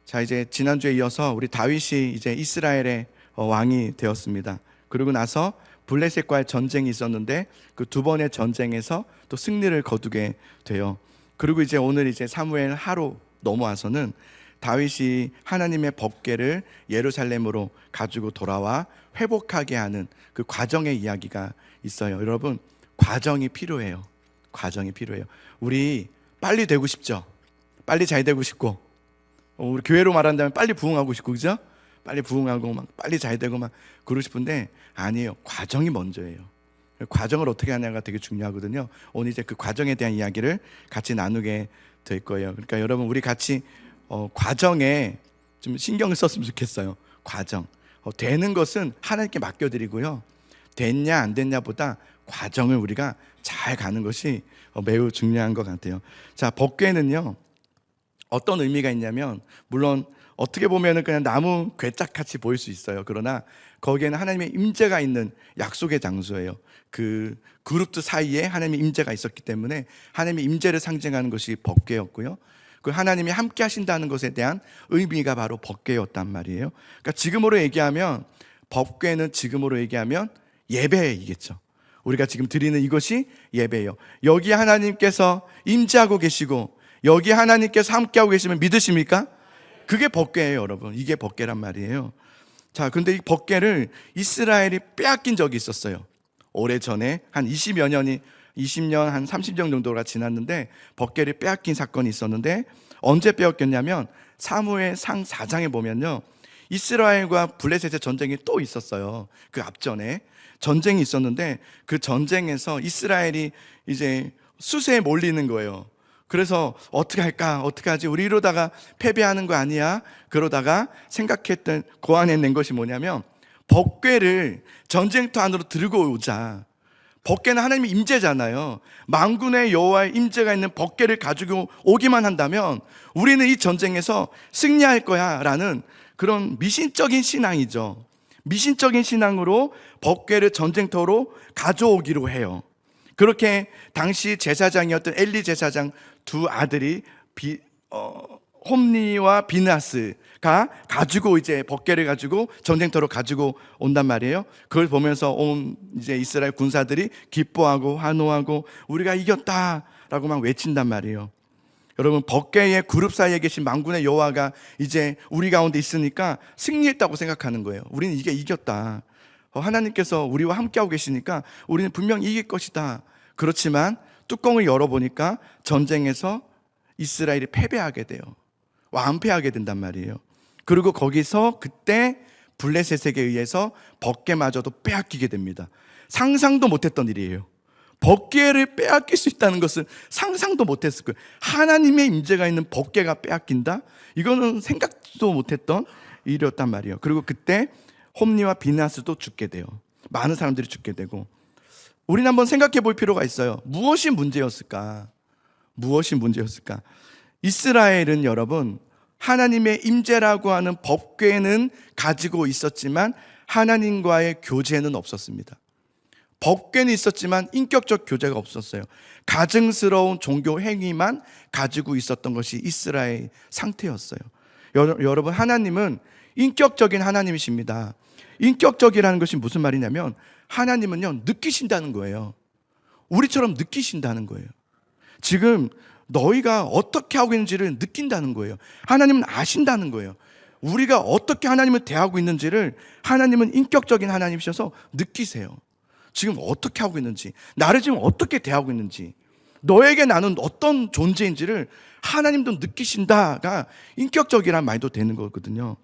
자, 이제 지난주에 이어서 우리 다윗이 이제 이스라엘의 왕이 되었습니다. 그리고 나서 블레셋과의 전쟁이 있었는데 그 두 번의 전쟁에서 또 승리를 거두게 돼요. 그리고 이제 오늘 이제 사무엘 하로 넘어와서는 다윗이 하나님의 법궤를 예루살렘으로 가지고 돌아와 회복하게 하는 그 과정의 이야기가 있어요. 여러분, 과정이 필요해요. 과정이 필요해요. 우리 빨리 되고 싶죠? 빨리 잘 되고 싶고, 우리 교회로 말한다면 빨리 부흥하고 싶고, 그죠? 빨리 부흥하고 막 빨리 잘 되고 막 그러고 싶은데 아니에요. 과정이 먼저예요. 과정을 어떻게 하냐가 되게 중요하거든요. 오늘 이제 그 과정에 대한 이야기를 같이 나누게 될 거예요. 그러니까 여러분, 우리 같이 과정에 좀 신경을 썼으면 좋겠어요. 과정. 되는 것은 하나님께 맡겨드리고요. 됐냐 안 됐냐보다 과정을 우리가 잘 가는 것이 매우 중요한 것 같아요. 자, 법궤는요, 어떤 의미가 있냐면, 물론 어떻게 보면은 그냥 나무 괴짝같이 보일 수 있어요. 그러나 거기에는 하나님의 임재가 있는 약속의 장소예요. 그 그룹들 사이에 하나님의 임재가 있었기 때문에 하나님의 임재를 상징하는 것이 법궤였고요. 그 하나님이 함께 하신다는 것에 대한 의미가 바로 법궤였단 말이에요. 그러니까 지금으로 얘기하면, 법궤는 지금으로 얘기하면 예배이겠죠. 우리가 지금 드리는 이것이 예배예요. 여기 하나님께서 임재하고 계시고 여기 하나님께서 함께하고 계시면 믿으십니까? 그게 법궤예요, 여러분. 이게 법궤란 말이에요. 자, 근데 이 법궤를 이스라엘이 빼앗긴 적이 있었어요. 오래전에 한 20여 년이 20년, 한 30년 정도가 지났는데 법궤를 빼앗긴 사건이 있었는데, 언제 빼앗겼냐면 사무엘상 4장에 보면요, 이스라엘과 블레셋의 전쟁이 또 있었어요. 그 앞전에 전쟁이 있었는데 그 전쟁에서 이스라엘이 이제 수세에 몰리는 거예요. 그래서 어떻게 할까? 어떻게 하지? 우리 이러다가 패배하는 거 아니야? 그러다가 생각했던, 고안해낸 것이 뭐냐면, 법궤를 전쟁터 안으로 들고 오자. 법궤는 하나님의 임재잖아요. 만군의 여호와의 임재가 있는 법궤를 가지고 오기만 한다면 우리는 이 전쟁에서 승리할 거야 라는 그런 미신적인 신앙이죠. 미신적인 신앙으로 법궤를 전쟁터로 가져오기로 해요. 그렇게 당시 제사장이었던 엘리 제사장 두 아들이 홈니와 비느하스가 가지고 이제 법궤를 가지고 전쟁터로 가지고 온단 말이에요. 그걸 보면서 온 이제 이스라엘 군사들이 기뻐하고 환호하고 우리가 이겼다라고 막 외친단 말이에요. 여러분, 법궤의 그룹 사이에 계신 만군의 여호와가 이제 우리 가운데 있으니까 승리했다고 생각하는 거예요. 우리는 이게 이겼다. 하나님께서 우리와 함께하고 계시니까 우리는 분명 이길 것이다. 그렇지만 뚜껑을 열어보니까 전쟁에서 이스라엘이 패배하게 돼요. 완패하게 된단 말이에요. 그리고 거기서 그때 블레셋에게 의해서 법궤마저도 빼앗기게 됩니다. 상상도 못했던 일이에요. 법궤를 빼앗길 수 있다는 것은 상상도 못했을 거예요. 하나님의 임재가 있는 법궤가 빼앗긴다? 이거는 생각도 못했던 일이었단 말이에요. 그리고 그때 홈니와 비느하스도 죽게 돼요. 많은 사람들이 죽게 되고, 우리는 한번 생각해 볼 필요가 있어요. 무엇이 문제였을까? 무엇이 문제였을까? 이스라엘은 여러분, 하나님의 임재라고 하는 법궤는 가지고 있었지만 하나님과의 교제는 없었습니다. 법궤는 있었지만 인격적 교제가 없었어요. 가증스러운 종교 행위만 가지고 있었던 것이 이스라엘 상태였어요. 여러분, 하나님은 인격적인 하나님이십니다. 인격적이라는 것이 무슨 말이냐면, 하나님은요, 느끼신다는 거예요. 우리처럼 느끼신다는 거예요. 지금 너희가 어떻게 하고 있는지를 느낀다는 거예요. 하나님은 아신다는 거예요. 우리가 어떻게 하나님을 대하고 있는지를 하나님은 인격적인 하나님이셔서 느끼세요. 지금 어떻게 하고 있는지, 나를 지금 어떻게 대하고 있는지, 너에게 나는 어떤 존재인지를 하나님도 느끼신다가 인격적이란 말도 되는 거거든요.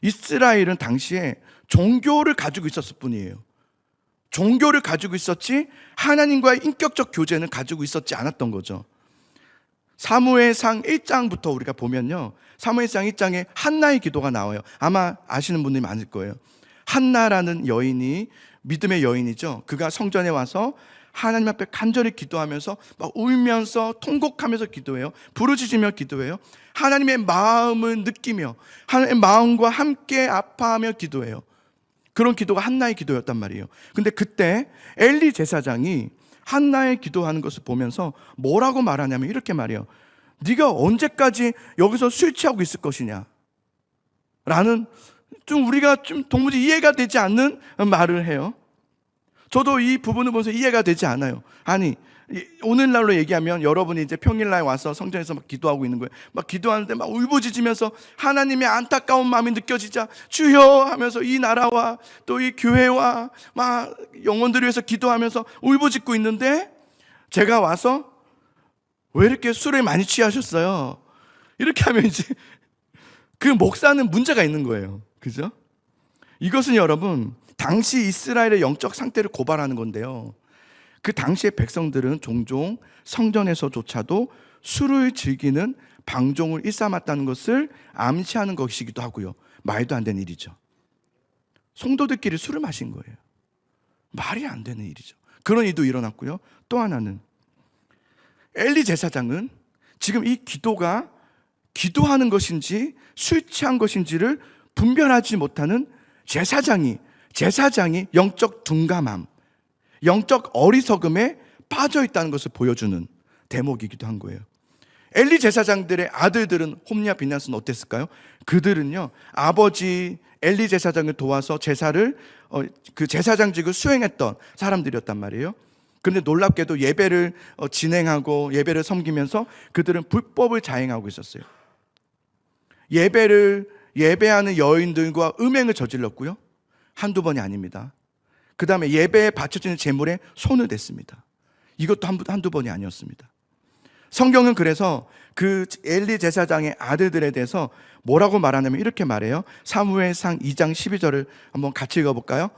이스라엘은 당시에 종교를 가지고 있었을 뿐이에요. 종교를 가지고 있었지 하나님과의 인격적 교제는 가지고 있었지 않았던 거죠. 사무엘상 1장부터 우리가 보면요, 사무엘상 1장에 한나의 기도가 나와요. 아마 아시는 분들이 많을 거예요. 한나라는 여인이, 믿음의 여인이죠. 그가 성전에 와서 하나님 앞에 간절히 기도하면서 막 울면서 통곡하면서 기도해요. 부르짖으며 기도해요. 하나님의 마음을 느끼며 하나님의 마음과 함께 아파하며 기도해요. 그런 기도가 한나의 기도였단 말이에요. 근데 그때 엘리 제사장이 한나의 기도하는 것을 보면서 뭐라고 말하냐면 이렇게 말해요. 네가 언제까지 여기서 술 취하고 있을 것이냐? 라는 좀 우리가 좀 도무지 이해가 되지 않는 말을 해요. 저도 이 부분을 보면서 이해가 되지 않아요. 아니, 오늘날로 얘기하면 여러분이 이제 평일날 와서 성전에서 막 기도하고 있는 거예요. 막 기도하는데 막 울부짖으면서 하나님의 안타까운 마음이 느껴지자 주여 하면서 이 나라와 또 이 교회와 막 영혼들을 위해서 기도하면서 울부짖고 있는데, 제가 와서 왜 이렇게 술을 많이 취하셨어요? 이렇게 하면 이제 그 목사는 문제가 있는 거예요. 그죠? 이것은 여러분, 당시 이스라엘의 영적 상태를 고발하는 건데요. 그 당시의 백성들은 종종 성전에서조차도 술을 즐기는 방종을 일삼았다는 것을 암시하는 것이기도 하고요. 말도 안 되는 일이죠. 성도들끼리 술을 마신 거예요. 말이 안 되는 일이죠. 그런 일도 일어났고요. 또 하나는 엘리 제사장은 지금 이 기도가 기도하는 것인지 술 취한 것인지를 분별하지 못하는 제사장이 영적 둔감함, 영적 어리석음에 빠져 있다는 것을 보여주는 대목이기도 한 거예요. 엘리 제사장들의 아들들은 홈리와 빈하스는 어땠을까요? 그들은요, 아버지 엘리 제사장을 도와서 제사를 그 제사장직을 수행했던 사람들이었단 말이에요. 그런데 놀랍게도 예배를 진행하고 예배를 섬기면서 그들은 불법을 자행하고 있었어요. 예배하는 여인들과 음행을 저질렀고요. 한두 번이 아닙니다. 그 다음에 예배에 바쳐지는 제물에 손을 댔습니다. 이것도 한두 번이 아니었습니다. 성경은 그래서 그 엘리 제사장의 아들들에 대해서 뭐라고 말하냐면 이렇게 말해요. 사무엘상 2장 12절을 한번 같이 읽어볼까요?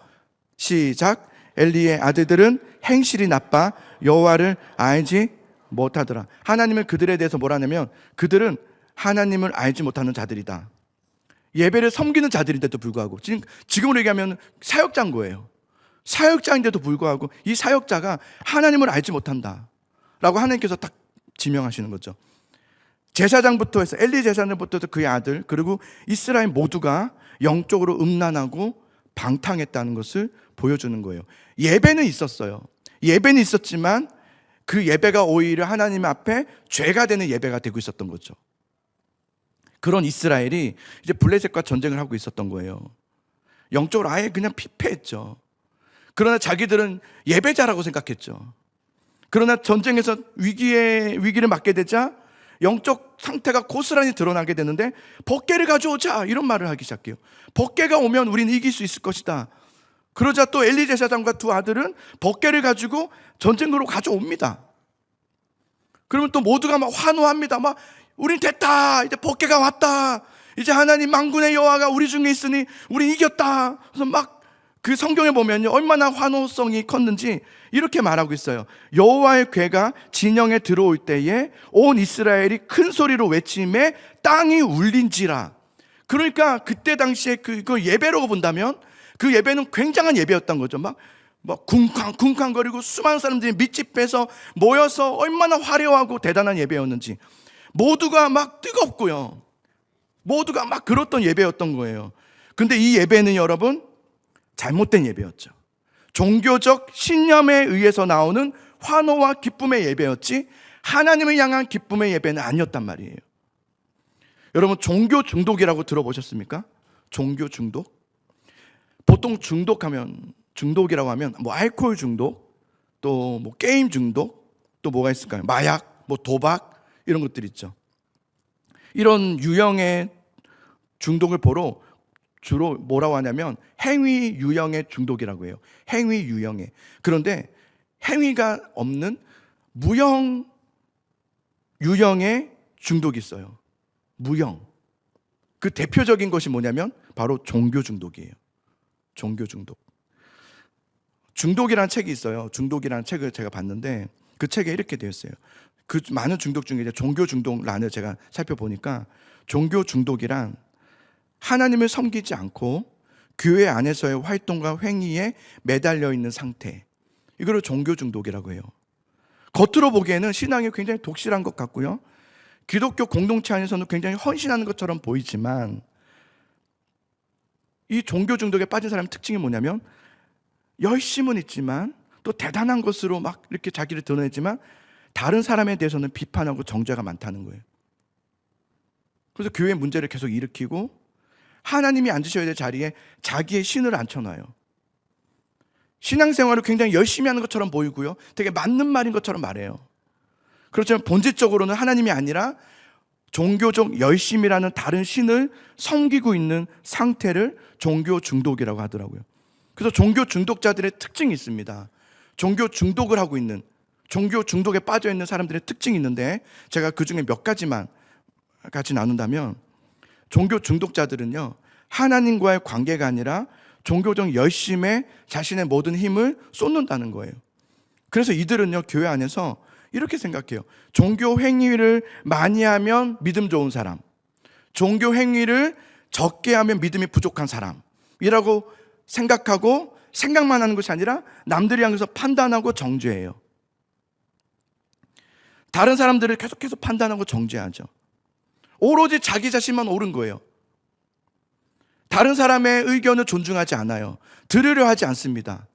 시작. 엘리의 아들들은 행실이 나빠 여호와를 알지 못하더라. 하나님은 그들에 대해서 뭐라냐면 그들은 하나님을 알지 못하는 자들이다. 예배를 섬기는 자들인데도 불구하고, 지금으로 얘기하면 사역자인 거예요. 사역자인데도 불구하고 이 사역자가 하나님을 알지 못한다 라고 하나님께서 딱 지명하시는 거죠. 제사장부터 해서 엘리 제사장부터 해서 그의 아들, 그리고 이스라엘 모두가 영적으로 음란하고 방탕했다는 것을 보여주는 거예요. 예배는 있었어요. 예배는 있었지만 그 예배가 오히려 하나님 앞에 죄가 되는 예배가 되고 있었던 거죠. 그런 이스라엘이 이제 블레셋과 전쟁을 하고 있었던 거예요. 영적으로 아예 그냥 피폐했죠. 그러나 자기들은 예배자라고 생각했죠. 그러나 전쟁에서 위기를 맞게 되자 영적 상태가 고스란히 드러나게 되는데, 법궤를 가져오자 이런 말을 하기 시작해요. 법궤가 오면 우리는 이길 수 있을 것이다. 그러자 또 엘리 제사장과 두 아들은 법궤를 가지고 전쟁으로 가져옵니다. 그러면 또 모두가 막 환호합니다. 막 우린 됐다, 이제 법궤가 왔다, 이제 하나님 만군의 여호와가 우리 중에 있으니 우린 이겼다. 그래서 막 그 성경에 보면요, 얼마나 환호성이 컸는지 이렇게 말하고 있어요. 여호와의 궤가 진영에 들어올 때에 온 이스라엘이 큰 소리로 외침에 땅이 울린지라. 그러니까 그때 당시에 그 예배로 본다면 그 예배는 굉장한 예배였던 거죠. 막 쿵쾅쿵쾅거리고 수많은 사람들이 밑집해서 모여서 얼마나 화려하고 대단한 예배였는지, 모두가 막 뜨겁고요, 모두가 막 그렇던 예배였던 거예요. 근데 이 예배는 여러분 잘못된 예배였죠. 종교적 신념에 의해서 나오는 환호와 기쁨의 예배였지 하나님을 향한 기쁨의 예배는 아니었단 말이에요. 여러분, 종교 중독이라고 들어보셨습니까? 종교 중독? 보통 중독이라고 하면 뭐 알코올 중독, 또 뭐 게임 중독, 또 뭐가 있을까요? 마약, 뭐 도박, 이런 것들 있죠. 이런 유형의 중독을 보러 주로 뭐라고 하냐면 행위 유형의 중독이라고 해요. 행위 유형의. 그런데 행위가 없는 무형 유형의 중독이 있어요. 무형. 그 대표적인 것이 뭐냐면 바로 종교 중독이에요. 종교 중독. 중독이라는 책이 있어요. 중독이라는 책을 제가 봤는데 그 책에 이렇게 되어 있어요. 그 많은 중독 중에 이제 종교 중독란을 제가 살펴보니까, 종교 중독이란 하나님을 섬기지 않고 교회 안에서의 활동과 행위에 매달려 있는 상태, 이거를 종교 중독이라고 해요. 겉으로 보기에는 신앙이 굉장히 독실한 것 같고요, 기독교 공동체 안에서는 굉장히 헌신하는 것처럼 보이지만, 이 종교 중독에 빠진 사람의 특징이 뭐냐면 열심은 있지만 또 대단한 것으로 막 이렇게 자기를 드러내지만 다른 사람에 대해서는 비판하고 정죄가 많다는 거예요. 그래서 교회 문제를 계속 일으키고 하나님이 앉으셔야 될 자리에 자기의 신을 앉혀놔요. 신앙생활을 굉장히 열심히 하는 것처럼 보이고요, 되게 맞는 말인 것처럼 말해요. 그렇지만 본질적으로는 하나님이 아니라 종교적 열심이라는 다른 신을 섬기고 있는 상태를 종교 중독이라고 하더라고요. 그래서 종교 중독자들의 특징이 있습니다. 종교 중독을 하고 있는, 종교 중독에 빠져 있는 사람들의 특징이 있는데, 제가 그 중에 몇 가지만 같이 나눈다면, 종교 중독자들은요, 하나님과의 관계가 아니라 종교적 열심에 자신의 모든 힘을 쏟는다는 거예요. 그래서 이들은요, 교회 안에서 이렇게 생각해요. 종교 행위를 많이 하면 믿음 좋은 사람, 종교 행위를 적게 하면 믿음이 부족한 사람이라고 생각하고, 생각만 하는 것이 아니라 남들이 향해서 판단하고 정죄해요. 다른 사람들을 계속해서 판단하고 정죄하죠. 오로지 자기 자신만 옳은 거예요. 다른 사람의 의견을 존중하지 않아요. 들으려 하지 않습니다.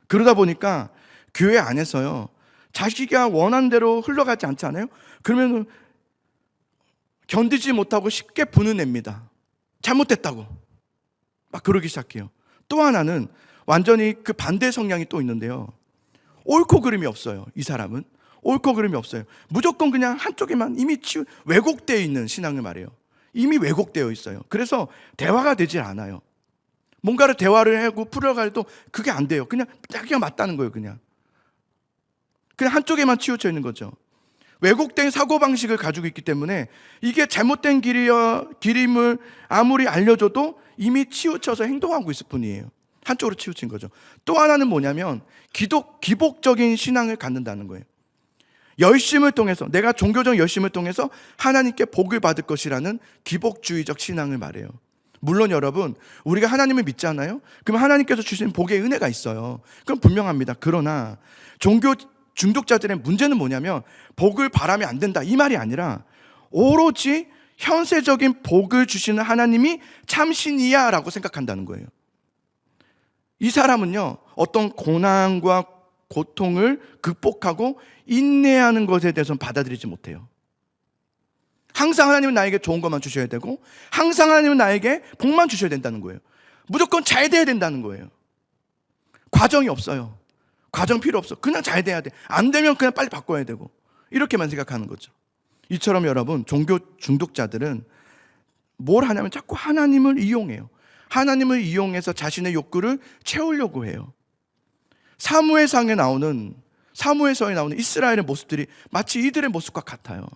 그러다 보니까 교회 안에서요, 자기가 원하는 대로 흘러가지 않잖아요. 그러면 견디지 못하고 쉽게 분을 냅니다. 잘못됐다고 막 그러기 시작해요. 또 하나는 완전히 그 반대 성향이 또 있는데요, 옳고 그름이 없어요. 이 사람은 옳고 그름이 없어요. 무조건 그냥 한쪽에만 이미 왜곡되어 있는 신앙을 말해요. 이미 왜곡되어 있어요. 그래서 대화가 되질 않아요. 뭔가를 대화를 하고 풀어갈 또 그게 안 돼요. 그냥 자기가 맞다는 거예요. 그냥 한쪽에만 치우쳐 있는 거죠. 왜곡된 사고방식을 가지고 있기 때문에 이게 잘못된 길임을 아무리 알려줘도 이미 치우쳐서 행동하고 있을 뿐이에요. 한쪽으로 치우친 거죠. 또 하나는 뭐냐면 기복적인 신앙을 갖는다는 거예요. 열심을 통해서, 내가 종교적 열심을 통해서 하나님께 복을 받을 것이라는 기복주의적 신앙을 말해요. 물론 여러분, 우리가 하나님을 믿잖아요. 그럼 하나님께서 주신 복의 은혜가 있어요. 그건 분명합니다. 그러나 종교 중독자들의 문제는 뭐냐면, 복을 바라면 안 된다 이 말이 아니라, 오로지 현세적인 복을 주시는 하나님이 참신이야 라고 생각한다는 거예요. 이 사람은요, 어떤 고난과 고통을 극복하고 인내하는 것에 대해서는 받아들이지 못해요. 항상 하나님은 나에게 좋은 것만 주셔야 되고, 항상 하나님은 나에게 복만 주셔야 된다는 거예요. 무조건 잘 돼야 된다는 거예요. 과정이 없어요. 과정 필요 없어. 그냥 잘 돼야 돼. 안 되면 그냥 빨리 바꿔야 되고, 이렇게만 생각하는 거죠. 이처럼 여러분, 종교 중독자들은 뭘 하냐면 자꾸 하나님을 이용해요. 하나님을 이용해서 자신의 욕구를 채우려고 해요. 사무엘서에 나오는 이스라엘의 모습들이 마치 이들의 모습과 같아요.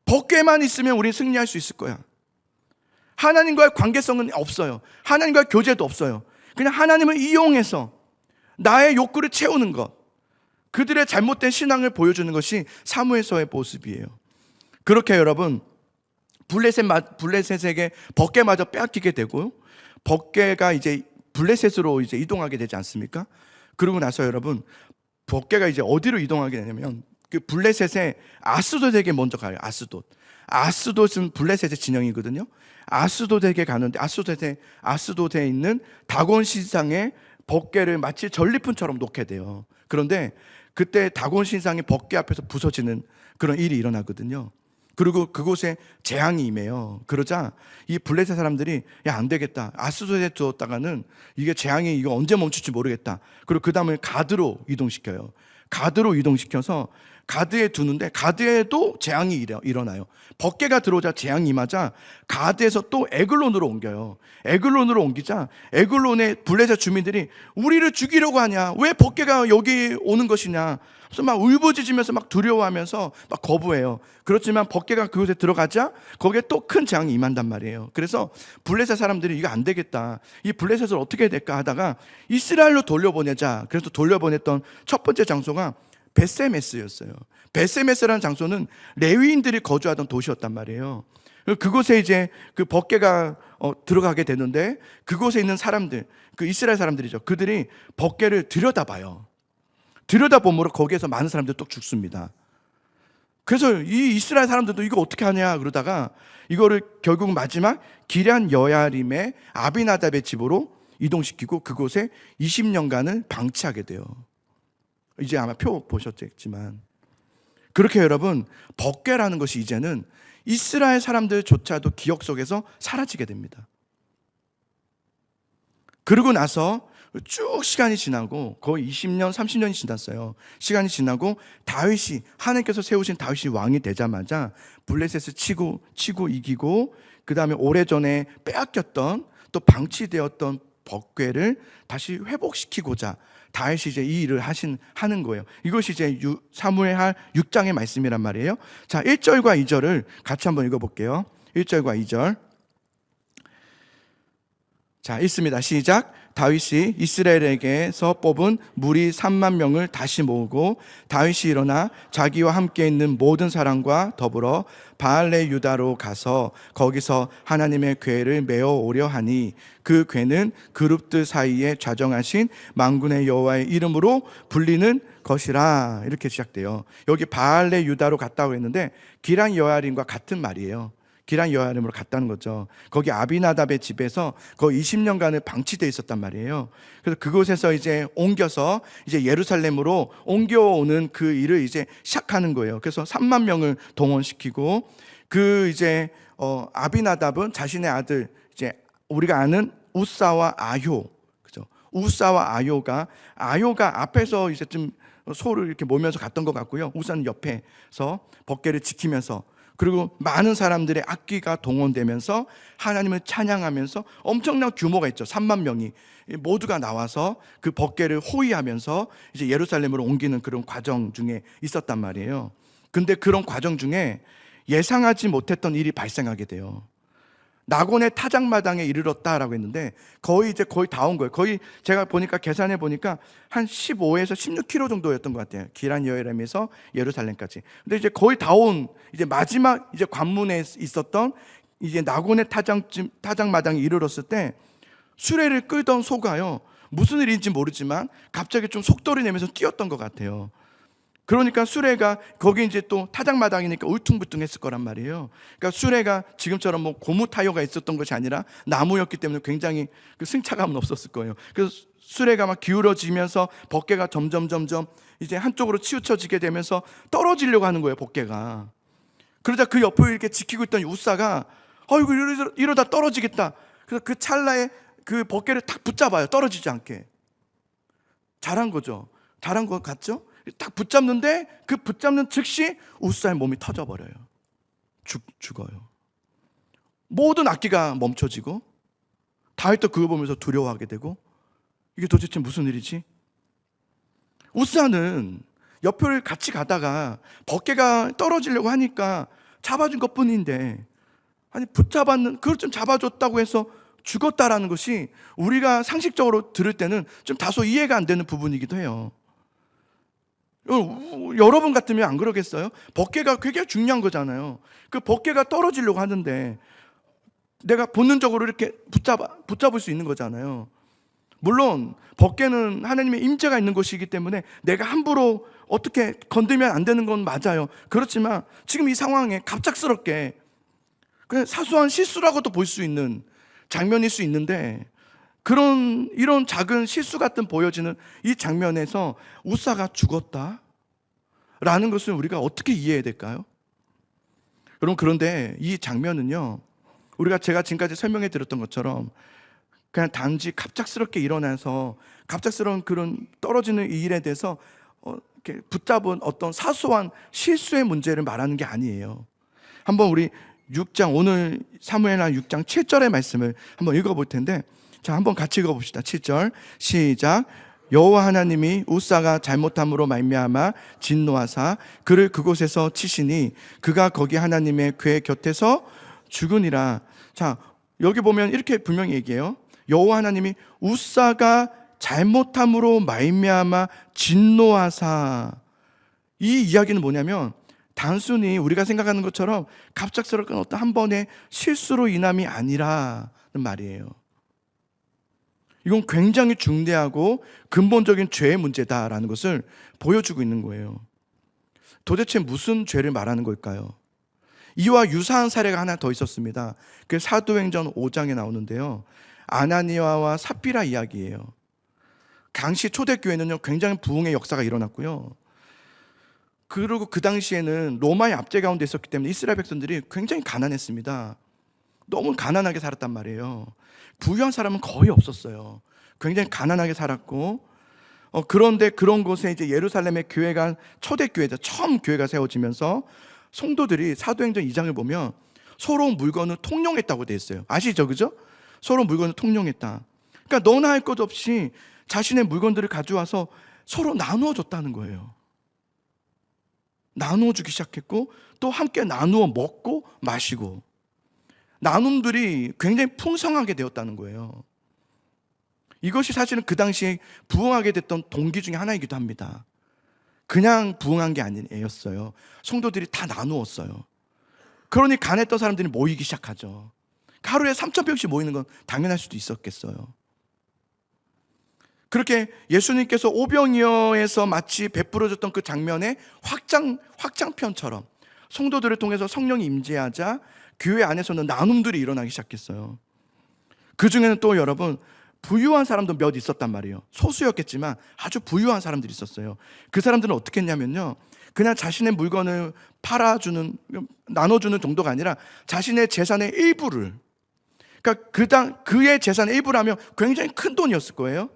법궤만 있으면 우리는 승리할 수 있을 거야. 하나님과의 관계성은 없어요. 하나님과의 교제도 없어요. 그냥 하나님을 이용해서 나의 욕구를 채우는 것, 그들의 잘못된 신앙을 보여주는 것이 사무엘서의 모습이에요. 그렇게 여러분, 블레셋에게 법궤마저 빼앗기게 되고요, 법궤가 이제 블레셋으로 이제 이동하게 되지 않습니까? 그러고 나서 여러분, 법궤가 이제 어디로 이동하게 되냐면, 그 블레셋의 아스돗에게 먼저 가요. 아스돗은 블레셋의 진영이거든요. 아스돗에게 가는데, 아스돗에 있는 다곤 신상에 법궤를 마치 전리품처럼 놓게 돼요. 그런데 그때 다곤 신상이 법궤 앞에서 부서지는 그런 일이 일어나거든요. 그리고 그곳에 재앙이 임해요. 그러자 이 블레셋 사람들이, 야, 안 되겠다. 아스돗에 두었다가는 이게 재앙이 이거 언제 멈출지 모르겠다. 그리고 그 다음에 가드로 이동시켜요. 가드로 이동시켜서 가드에 두는데, 가드에도 재앙이 일어나요. 법궤가 들어오자 재앙이 임하자 가드에서 또 에글론으로 옮겨요. 에글론으로 옮기자 에글론의 블레셋 주민들이 우리를 죽이려고 하냐, 왜 법궤가 여기 오는 것이냐, 그래서 막 울부짖으면서 막 두려워하면서 막 거부해요. 그렇지만 법궤가 그곳에 들어가자 거기에 또 큰 재앙이 임한단 말이에요. 그래서 블레셋 사람들이 이거 안 되겠다, 이 블레셋을 어떻게 해야 될까 하다가 이스라엘로 돌려보내자. 그래서 돌려보냈던 첫 번째 장소가 베세메스였어요. 베세메스라는 장소는 레위인들이 거주하던 도시였단 말이에요. 그곳에 이제 그 법궤가 들어가게 되는데, 그곳에 있는 사람들, 그 이스라엘 사람들이죠. 그들이 법궤를 들여다봐요. 들여다보므로 거기에서 많은 사람들이 또 죽습니다. 그래서 이 이스라엘 사람들도 이거 어떻게 하냐 그러다가 이거를 결국 마지막 기럇 여야림의 아비나답의 집으로 이동시키고 그곳에 20년간을 방치하게 돼요. 이제 아마 표 보셨겠지만, 그렇게 여러분, 법궤라는 것이 이제는 이스라엘 사람들조차도 기억 속에서 사라지게 됩니다. 그러고 나서 쭉 시간이 지나고 거의 20년, 30년이 지났어요. 시간이 지나고 다윗이, 하나님께서 세우신 다윗이 왕이 되자마자 블레셋을 치고 이기고, 그 다음에 오래전에 빼앗겼던 또 방치되었던 법궤를 다시 회복시키고자 다윗이 이제 이 일을 하는 거예요. 이것이 이제 사무엘하 6장의 말씀이란 말이에요. 자, 1절과 2절을 같이 한번 읽어볼게요. 1절과 2절. 자, 읽습니다. 시작. 다윗이 이스라엘에게서 뽑은 무리 3만 명을 다시 모으고 다윗이 일어나 자기와 함께 있는 모든 사람과 더불어 바알레 유다로 가서 거기서 하나님의 궤를 메어 오려 하니 그 궤는 그룹들 사이에 좌정하신 만군의 여호와의 이름으로 불리는 것이라. 이렇게 시작돼요. 여기 바알레 유다로 갔다고 했는데 기란 여아림과 같은 말이에요. 기란 여아림으로 갔다는 거죠. 거기 아비나답의 집에서 거의 20년간을 방치되어 있었단 말이에요. 그래서 그곳에서 이제 옮겨서 이제 예루살렘으로 옮겨오는 그 일을 이제 시작하는 거예요. 그래서 3만 명을 동원시키고 그 이제 아비나답은 자신의 아들, 이제 우리가 아는 우사와 아효, 그죠? 우사와 아효가 앞에서 이제 좀 소를 이렇게 모면서 갔던 것 같고요. 우사는 옆에서 법궤를 지키면서, 그리고 많은 사람들의 악기가 동원되면서 하나님을 찬양하면서 엄청난 규모가 있죠. 3만 명이 모두가 나와서 그 법궤를 호위하면서 이제 예루살렘으로 옮기는 그런 과정 중에 있었단 말이에요. 근데 그런 과정 중에 예상하지 못했던 일이 발생하게 돼요. 나곤의 타작마당에 이르렀다라고 했는데 거의 다 온 거예요. 거의 제가 보니까 계산해 보니까 한 15에서 16km 정도였던 것 같아요. 기란 여아림에서 예루살렘까지. 근데 이제 거의 다 온 이제 마지막 이제 관문에 있었던 이제 나곤의 타작마당에 이르렀을 때 수레를 끌던 소가요, 무슨 일인지 모르지만 갑자기 좀 속도를 내면서 뛰었던 것 같아요. 그러니까 수레가 거기 이제 또 타작마당이니까 울퉁불퉁했을 거란 말이에요. 그러니까 수레가 지금처럼 뭐 고무 타이어가 있었던 것이 아니라 나무였기 때문에 굉장히 그 승차감은 없었을 거예요. 그래서 수레가 막 기울어지면서 법궤가 점점 이제 한쪽으로 치우쳐지게 되면서 떨어지려고 하는 거예요, 법궤가. 그러자 그 옆을 이렇게 지키고 있던 우사가 아이고 이러다 떨어지겠다. 그래서 그 찰나에 그 법궤를 탁 붙잡아요. 떨어지지 않게. 잘한 거죠. 잘한 것 같죠? 딱 붙잡는데 그 붙잡는 즉시 우사의 몸이 터져버려요. 죽어요. 모든 악기가 멈춰지고 다윗도 그거 보면서 두려워하게 되고, 이게 도대체 무슨 일이지? 우사는 옆을 같이 가다가 법궤가 떨어지려고 하니까 잡아준 것뿐인데, 아니 붙잡았는 그걸 좀 잡아줬다고 해서 죽었다라는 것이 우리가 상식적으로 들을 때는 좀 다소 이해가 안 되는 부분이기도 해요. 여러분 같으면 안 그러겠어요? 법궤가 굉장히 중요한 거잖아요. 그 법궤가 떨어지려고 하는데 내가 본능적으로 이렇게 붙잡을 수 있는 거잖아요. 물론 법궤는 하나님의 임재가 있는 것이기 때문에 내가 함부로 어떻게 건들면 안 되는 건 맞아요. 그렇지만 지금 이 상황에 갑작스럽게 그냥 사소한 실수라고도 볼 수 있는 장면일 수 있는데, 이런 작은 실수 같은 보여지는 이 장면에서 우사가 죽었다라는 것을 우리가 어떻게 이해해야 될까요? 여러분, 그런데 이 장면은요, 제가 지금까지 설명해 드렸던 것처럼 그냥 단지 갑작스럽게 일어나서 갑작스러운 그런 떨어지는 이 일에 대해서 이렇게 붙잡은 어떤 사소한 실수의 문제를 말하는 게 아니에요. 한번 우리 6장, 오늘 사무엘하 6장 7절의 말씀을 한번 읽어볼 텐데, 자, 한번 같이 읽어봅시다. 7절 시작. 여호와 하나님이 우사가 잘못함으로 말미암아 진노하사 그를 그곳에서 치시니 그가 거기 하나님의 궤 곁에서 죽으니라. 자, 여기 보면 이렇게 분명히 얘기해요. 여호와 하나님이 우사가 잘못함으로 말미암아 진노하사. 이 이야기는 뭐냐면 단순히 우리가 생각하는 것처럼 갑작스럽게 어떤 한 번의 실수로 인함이 아니라는 말이에요. 이건 굉장히 중대하고 근본적인 죄의 문제다라는 것을 보여주고 있는 거예요. 도대체 무슨 죄를 말하는 걸까요? 이와 유사한 사례가 하나 더 있었습니다. 그 사도행전 5장에 나오는데요, 아나니아와 삽비라 이야기예요. 당시 초대교회는요 굉장히 부흥의 역사가 일어났고요, 그리고 그 당시에는 로마의 압제 가운데 있었기 때문에 이스라엘 백성들이 굉장히 가난했습니다. 너무 가난하게 살았단 말이에요. 부유한 사람은 거의 없었어요. 굉장히 가난하게 살았고, 그런데 그런 곳에 이제 예루살렘의 교회가 초대교회죠. 처음 교회가 세워지면서 성도들이 사도행전 2장을 보면 서로 물건을 통용했다고 돼 있어요. 아시죠? 그죠? 서로 물건을 통용했다. 그러니까 너나 할 것 없이 자신의 물건들을 가져와서 서로 나누어 줬다는 거예요. 나누어 주기 시작했고, 또 함께 나누어 먹고 마시고, 나눔들이 굉장히 풍성하게 되었다는 거예요. 이것이 사실은 그 당시에 부흥하게 됐던 동기 중에 하나이기도 합니다. 그냥 부흥한 게 아니었어요. 성도들이 다 나누었어요. 그러니 가난했던 사람들이 모이기 시작하죠. 하루에 3,000명씩 모이는 건 당연할 수도 있었겠어요. 그렇게 예수님께서 오병이어에서 마치 베풀어줬던 그 장면의 확장편처럼 성도들을 통해서 성령이 임재하자 교회 안에서는 나눔들이 일어나기 시작했어요. 그 중에는 또 여러분, 부유한 사람도 몇 있었단 말이에요. 소수였겠지만 아주 부유한 사람들이 있었어요. 그 사람들은 어떻게 했냐면요, 그냥 자신의 물건을 나눠주는 정도가 아니라 자신의 재산의 일부를, 그러니까 그의 재산의 일부라면 굉장히 큰 돈이었을 거예요.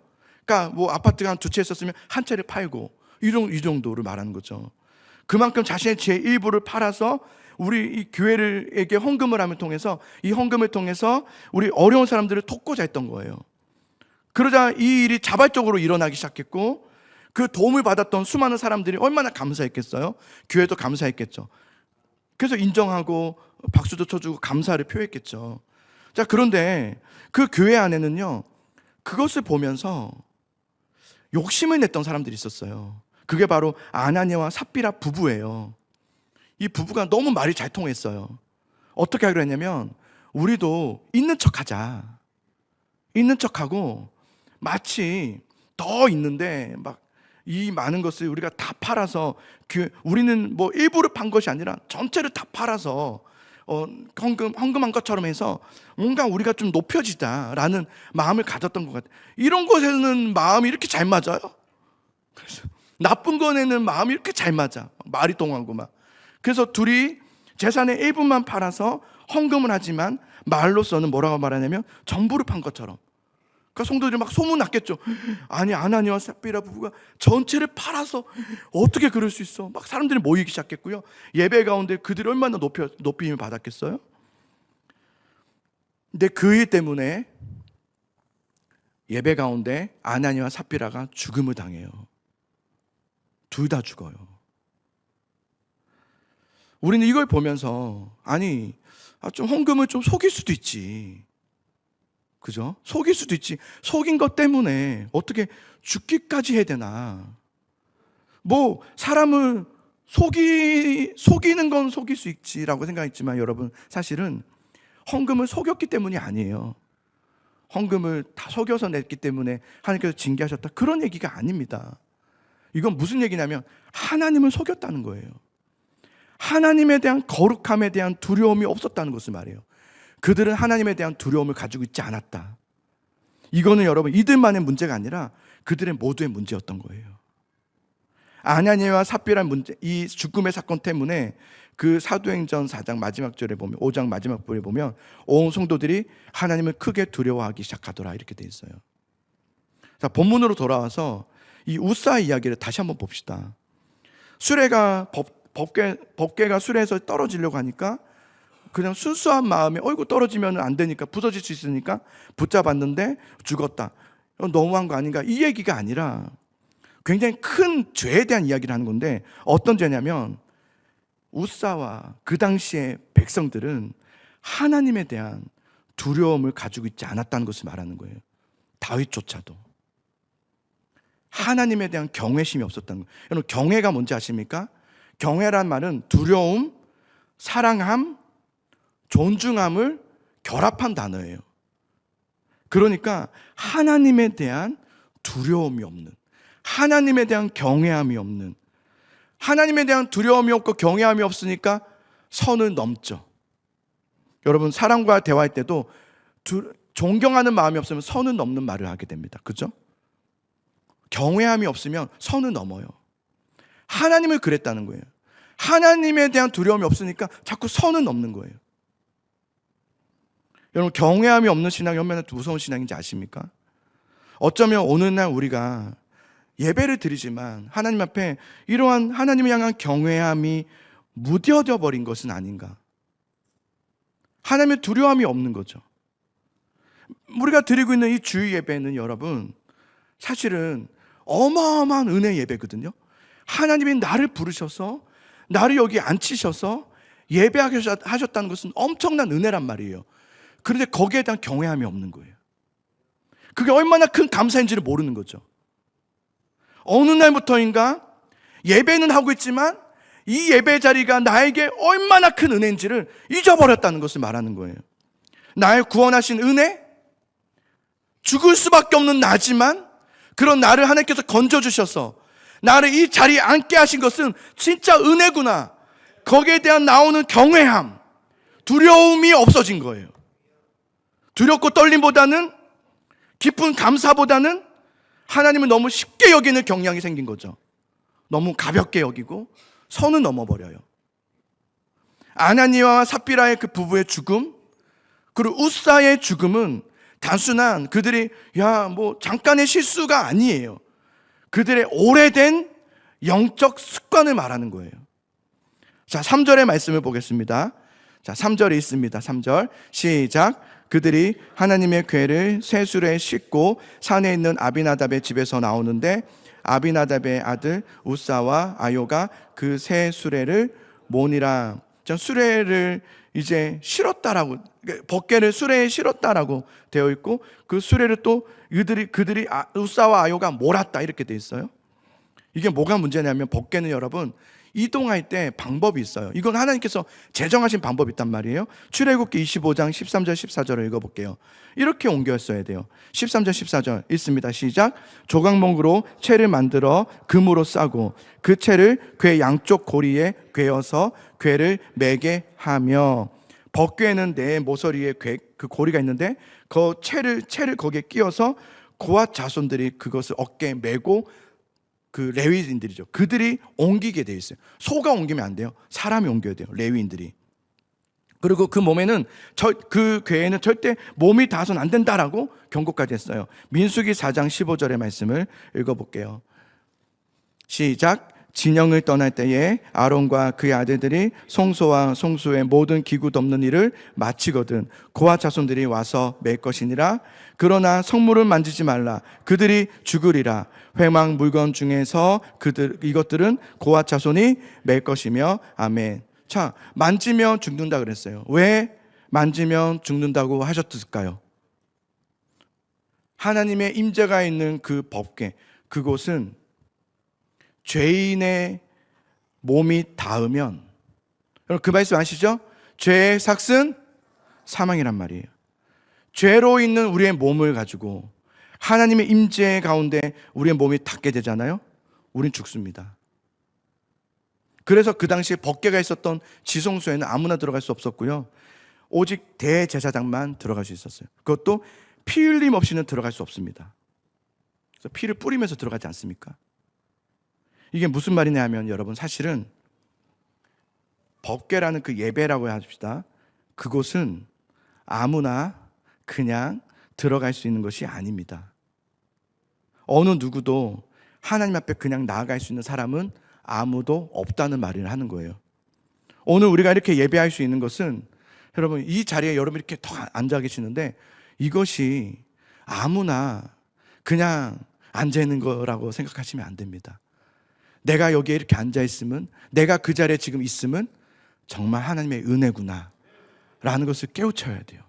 그러니까 뭐 아파트가 한 두 채 있었으면 한 채를 팔고, 이 정도를 말하는 거죠. 그만큼 자신의 제 일부를 팔아서 우리 이 교회에게 헌금을 함을 통해서, 이 헌금을 통해서 우리 어려운 사람들을 돕고자 했던 거예요. 그러자 이 일이 자발적으로 일어나기 시작했고, 그 도움을 받았던 수많은 사람들이 얼마나 감사했겠어요? 교회도 감사했겠죠. 그래서 인정하고 박수도 쳐주고 감사를 표했겠죠. 자, 그런데 그 교회 안에는요, 그것을 보면서 욕심을 냈던 사람들이 있었어요. 그게 바로 아나니아와 삽비라 부부예요. 이 부부가 너무 말이 잘 통했어요. 어떻게 하기로 했냐면, 우리도 있는 척하자. 있는 척하고 마치 더 있는데 막 이 많은 것을 우리가 다 팔아서, 우리는 뭐 일부를 판 것이 아니라 전체를 다 팔아서 헌금한 것처럼 해서 뭔가 우리가 좀 높여지다라는 마음을 가졌던 것 같아요. 이런 것에는 마음이 이렇게 잘 맞아요? 그래서 나쁜 거에는 마음이 이렇게 잘 맞아. 말이 통하고 막. 그래서 둘이 재산의 일부만 팔아서 헌금을 하지만 말로서는 뭐라고 말하냐면 전부를 판 것처럼. 그러니까 성도들이 막 소문났겠죠. 아니, 아나니아와 삽비라 부부가 전체를 팔아서 어떻게 그럴 수 있어? 막 사람들이 모이기 시작했고요. 예배 가운데 그들이 얼마나 높임을 받았겠어요? 근데 그 일 때문에 예배 가운데 아나니아와 삽비라가 죽음을 당해요. 둘 다 죽어요. 우리는 이걸 보면서, 아니, 좀 헌금을 좀 속일 수도 있지. 그죠? 속일 수도 있지. 속인 것 때문에 어떻게 죽기까지 해야 되나? 뭐 사람을 속이는 건 속일 수 있지라고 생각했지만, 여러분, 사실은 헌금을 속였기 때문이 아니에요. 헌금을 다 속여서 냈기 때문에 하나님께서 징계하셨다, 그런 얘기가 아닙니다. 이건 무슨 얘기냐면 하나님을 속였다는 거예요. 하나님에 대한 거룩함에 대한 두려움이 없었다는 것을 말해요. 그들은 하나님에 대한 두려움을 가지고 있지 않았다. 이거는 여러분, 이들만의 문제가 아니라 그들의 모두의 문제였던 거예요. 아나니아와 삽비라는 문제, 이 죽음의 사건 때문에 그 사도행전 4장 마지막 절에 보면, 5장 마지막 절에 보면 온 성도들이 하나님을 크게 두려워하기 시작하더라, 이렇게 돼 있어요. 자, 본문으로 돌아와서 이 우사 이야기를 다시 한번 봅시다. 수레가 법궤가 수레에서 떨어지려고 하니까 그냥 순수한 마음에 어이구 떨어지면 안 되니까, 부서질 수 있으니까 붙잡았는데 죽었다, 너무한 거 아닌가, 이 얘기가 아니라 굉장히 큰 죄에 대한 이야기를 하는 건데, 어떤 죄냐면 우사와 그 당시의 백성들은 하나님에 대한 두려움을 가지고 있지 않았다는 것을 말하는 거예요. 다윗조차도 하나님에 대한 경외심이 없었다는 거예요. 여러분, 경외가 뭔지 아십니까? 경외란 말은 두려움, 사랑함, 존중함을 결합한 단어예요. 그러니까 하나님에 대한 두려움이 없는, 하나님에 대한 경외함이 없는, 하나님에 대한 두려움이 없고 경외함이 없으니까 선을 넘죠. 여러분, 사람과 대화할 때도 존경하는 마음이 없으면 선을 넘는 말을 하게 됩니다. 그죠? 경외함이 없으면 선을 넘어요. 하나님을 그랬다는 거예요. 하나님에 대한 두려움이 없으니까 자꾸 선은 넘는 거예요. 여러분, 경외함이 없는 신앙이 얼마나 무서운 신앙인지 아십니까? 어쩌면 어느 날 우리가 예배를 드리지만 하나님 앞에 이러한 하나님을 향한 경외함이 무뎌져 버린 것은 아닌가. 하나님의 두려움이 없는 거죠. 우리가 드리고 있는 이 주일 예배는 여러분 사실은 어마어마한 은혜 예배거든요. 하나님이 나를 부르셔서 나를 여기 앉히셔서 예배하게 하셨다는 것은 엄청난 은혜란 말이에요. 그런데 거기에 대한 경외함이 없는 거예요. 그게 얼마나 큰 감사인지를 모르는 거죠. 어느 날부터인가 예배는 하고 있지만 이 예배 자리가 나에게 얼마나 큰 은혜인지를 잊어버렸다는 것을 말하는 거예요. 나를 구원하신 은혜, 죽을 수밖에 없는 나지만 그런 나를 하나님께서 건져주셔서 나를 이 자리에 앉게 하신 것은 진짜 은혜구나. 거기에 대한 나오는 경외함, 두려움이 없어진 거예요. 두렵고 떨림보다는, 깊은 감사보다는 하나님을 너무 쉽게 여기는 경향이 생긴 거죠. 너무 가볍게 여기고 선을 넘어버려요. 아나니아와 삽비라의 그 부부의 죽음, 그리고 웃사의 죽음은 단순한 그들이 잠깐의 실수가 아니에요. 그들의 오래된 영적 습관을 말하는 거예요. 자, 3절의 말씀을 보겠습니다. 자, 3절이 있습니다. 3절 시작. 그들이 하나님의 궤를 새 수레에 싣고 산에 있는 아비나답의 집에서 나오는데 아비나답의 아들 웃사와 아요가 그 새 수레를 모니라. 수레를 이제 실었다라고, 벗개를 수레에 실었다라고 되어 있고 그 수레를 또 그들이 웃사와 아요가 몰았다 이렇게 되어 있어요. 이게 뭐가 문제냐면 벗개는 여러분 이동할 때 방법이 있어요. 이건 하나님께서 제정하신 방법이 있단 말이에요. 출애굽기 25장 13절 14절을 읽어볼게요. 이렇게 옮겼어야 돼요. 13절 14절 읽습니다. 시작. 조각목으로 채를 만들어 금으로 싸고 그 채를 궤 양쪽 고리에 꿰어서 궤를 매게 하며, 벗궤는 내 모서리에 그 고리가 있는데 그 채를 거기에 끼워서 고앗 자손들이 그것을 어깨에 메고, 그 레위인들이죠. 그들이 옮기게 되어 있어요. 소가 옮기면 안 돼요. 사람이 옮겨야 돼요. 레위인들이. 그리고 그 몸에는 그 궤에는 절대 몸이 닿아서는 안 된다라고 경고까지 했어요. 민수기 4장 15절의 말씀을 읽어볼게요. 시작. 진영을 떠날 때에 아론과 그의 아들들이 송소와 송수의 모든 기구 덮는 일을 마치거든 고아 자손들이 와서 맬 것이니라. 그러나 성물을 만지지 말라. 그들이 죽으리라. 회막 물건 중에서 이것들은 고아 자손이 맬 것이며. 아멘. 자, 만지면 죽는다 그랬어요. 왜 만지면 죽는다고 하셨을까요? 하나님의 임재가 있는 그 법궤, 그곳은 죄인의 몸이 닿으면, 여러분 그 말씀 아시죠? 죄의 삭은 사망이란 말이에요. 죄로 있는 우리의 몸을 가지고 하나님의 임재 가운데 우리의 몸이 닿게 되잖아요. 우린 죽습니다. 그래서 그 당시에 법궤가 있었던 지성소에는 아무나 들어갈 수 없었고요. 오직 대제사장만 들어갈 수 있었어요. 그것도 피 흘림 없이는 들어갈 수 없습니다. 그래서 피를 뿌리면서 들어가지 않습니까? 이게 무슨 말이냐 하면 여러분 사실은 법궤라는 그 예배라고 합시다. 그곳은 아무나 그냥 들어갈 수 있는 것이 아닙니다. 어느 누구도 하나님 앞에 그냥 나아갈 수 있는 사람은 아무도 없다는 말을 하는 거예요. 오늘 우리가 이렇게 예배할 수 있는 것은 여러분 이 자리에 여러분 이렇게 더 앉아 계시는데 이것이 아무나 그냥 앉아 있는 거라고 생각하시면 안 됩니다. 내가 여기에 이렇게 앉아 있으면, 내가 그 자리에 지금 있으면 정말 하나님의 은혜구나 라는 것을 깨우쳐야 돼요.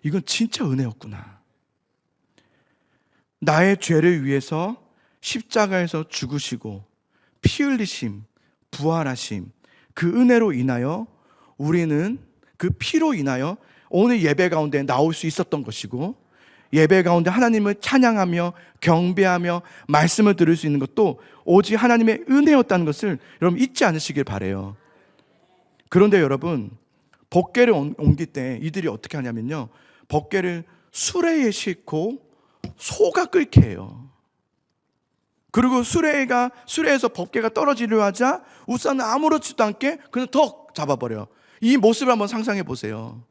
이건 진짜 은혜였구나. 나의 죄를 위해서 십자가에서 죽으시고 피 흘리심, 부활하심, 그 은혜로 인하여 우리는 그 피로 인하여 오늘 예배 가운데 나올 수 있었던 것이고, 예배 가운데 하나님을 찬양하며 경배하며 말씀을 들을 수 있는 것도 오직 하나님의 은혜였다는 것을 여러분 잊지 않으시길 바라요. 그런데 여러분 법궤를 옮길 때 이들이 어떻게 하냐면요, 법궤를 수레에 싣고 소가 끓게 해요. 그리고 수레에서 법궤가 떨어지려 하자 우사는 아무렇지도 않게 그냥 더 잡아버려요. 이 모습을 한번 상상해 보세요.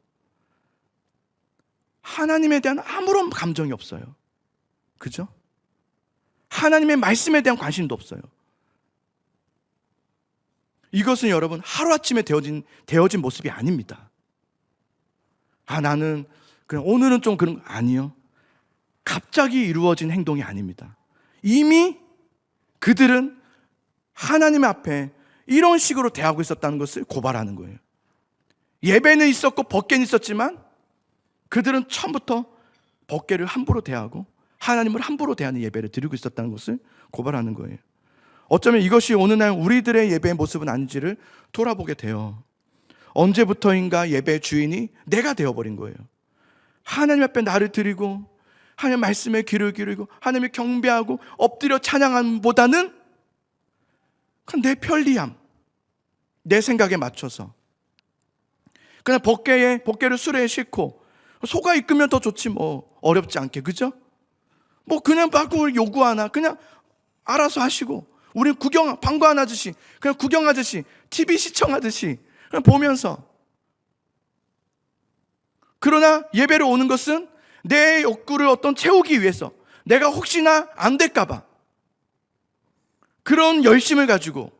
하나님에 대한 아무런 감정이 없어요. 그죠? 하나님의 말씀에 대한 관심도 없어요. 이것은 여러분 하루아침에 되어진 모습이 아닙니다. 나는 그냥 오늘은 좀 그런 아니요. 갑자기 이루어진 행동이 아닙니다. 이미 그들은 하나님 앞에 이런 식으로 대하고 있었다는 것을 고발하는 거예요. 예배는 있었고 법궤는 있었지만 그들은 처음부터 법궤를 함부로 대하고 하나님을 함부로 대하는 예배를 드리고 있었다는 것을 고발하는 거예요. 어쩌면 이것이 오늘날 우리들의 예배의 모습은 아닌지를 돌아보게 돼요. 언제부터인가 예배의 주인이 내가 되어버린 거예요. 하나님 앞에 나를 드리고 하나님 말씀에 귀를 기울이고 하나님을 경배하고 엎드려 찬양함보다는 내 편리함, 내 생각에 맞춰서 그냥 법궤를 수레에 싣고 소가 이끌면 더 좋지 뭐 어렵지 않게 그죠? 뭐 그냥 바꾸고 요구하나 그냥 알아서 하시고 우린 방관하듯이 그냥 구경하듯이 TV 시청하듯이 그냥 보면서 그러나 예배를 오는 것은 내 욕구를 채우기 위해서 내가 혹시나 안 될까봐 그런 열심을 가지고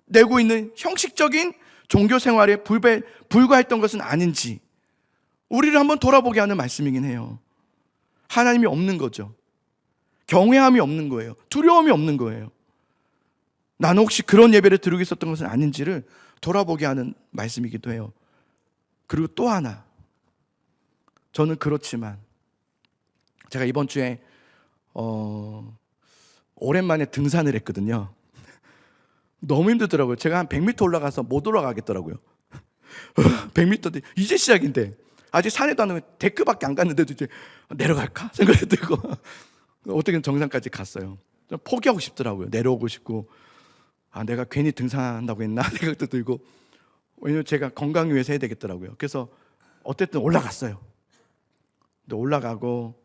내고 있는 형식적인 종교 생활에 불과했던 것은 아닌지 우리를 한번 돌아보게 하는 말씀이긴 해요. 하나님이 없는 거죠. 경외함이 없는 거예요. 두려움이 없는 거예요. 나는 혹시 그런 예배를 드리고 있었던 것은 아닌지를 돌아보게 하는 말씀이기도 해요. 그리고 또 하나, 저는 그렇지만 제가 이번 주에 오랜만에 등산을 했거든요. 너무 힘들더라고요. 제가 한 100m 올라가서 못 올라가겠더라고요. 100m 이제 시작인데 아직 산에도 안 오면 데크밖에 안 갔는데도 이제 내려갈까 생각이 들고 어떻게든 정상까지 갔어요. 좀 포기하고 싶더라고요. 내려오고 싶고 내가 괜히 등산한다고 했나 생각도 들고 왜냐면 제가 건강 위해서 해야 되겠더라고요. 그래서 어쨌든 올라갔어요. 근데 올라가고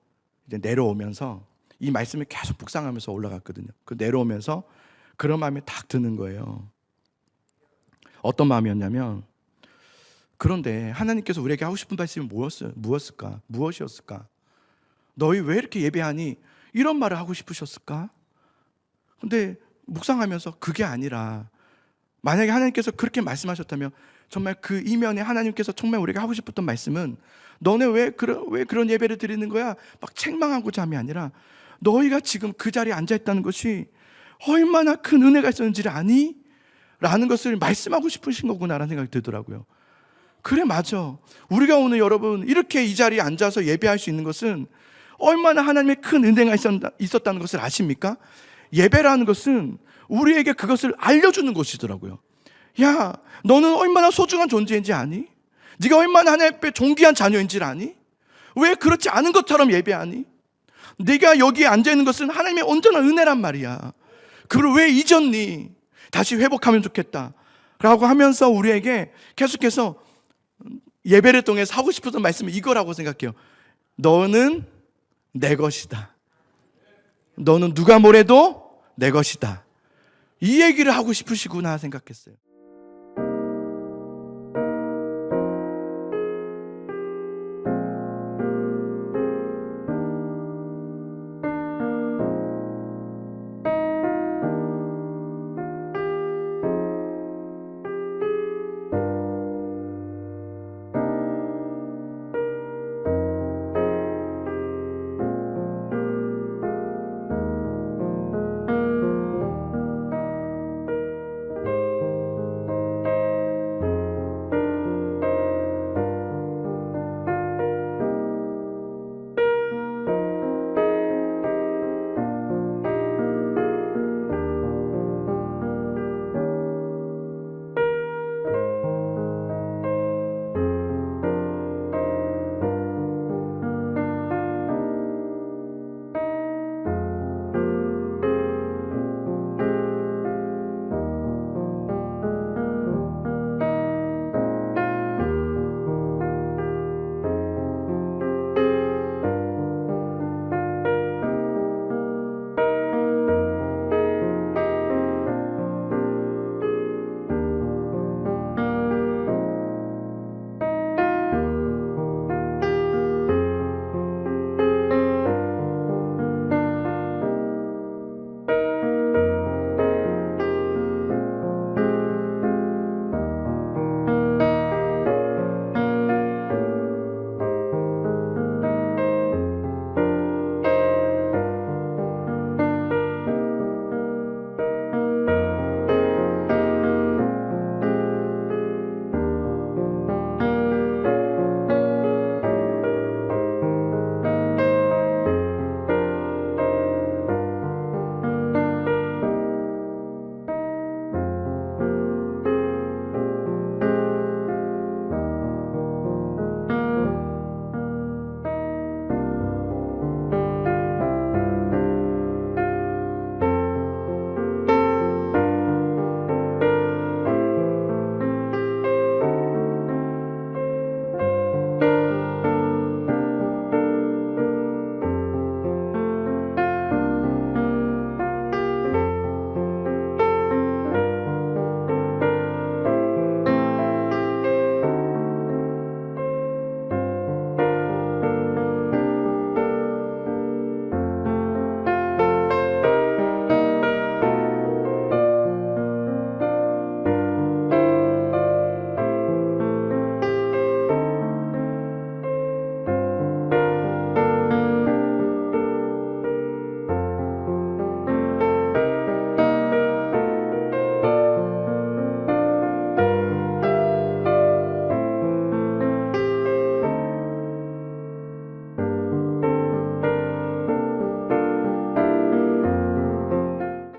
이제 내려오면서 이 말씀을 계속 묵상하면서 올라갔거든요. 그 내려오면서 그런 마음이 딱 드는 거예요. 어떤 마음이었냐면 그런데 하나님께서 우리에게 하고 싶은 말씀이 무엇이었을까? 너희 왜 이렇게 예배하니? 이런 말을 하고 싶으셨을까? 근데 묵상하면서 그게 아니라 만약에 하나님께서 그렇게 말씀하셨다면 정말 그 이면에 하나님께서 정말 우리가 하고 싶었던 말씀은 너네 왜 그런 예배를 드리는 거야? 막 책망하고자 함이 아니라 너희가 지금 그 자리에 앉아있다는 것이 얼마나 큰 은혜가 있었는지를 아니? 라는 것을 말씀하고 싶으신 거구나라는 생각이 들더라고요. 그래 맞아. 우리가 오늘 여러분 이렇게 이 자리에 앉아서 예배할 수 있는 것은 얼마나 하나님의 큰 은혜가 있었다는 것을 아십니까? 예배라는 것은 우리에게 그것을 알려주는 것이더라고요. 야, 너는 얼마나 소중한 존재인지 아니? 네가 얼마나 하나님 앞에 존귀한 자녀인지를 아니? 왜 그렇지 않은 것처럼 예배하니? 네가 여기에 앉아있는 것은 하나님의 온전한 은혜란 말이야. 그걸 왜 잊었니? 다시 회복하면 좋겠다 라고 하면서 우리에게 계속해서 예배를 통해서 하고 싶었던 말씀은 이거라고 생각해요. 너는 내 것이다. 너는 누가 뭐래도 내 것이다. 이 얘기를 하고 싶으시구나 생각했어요.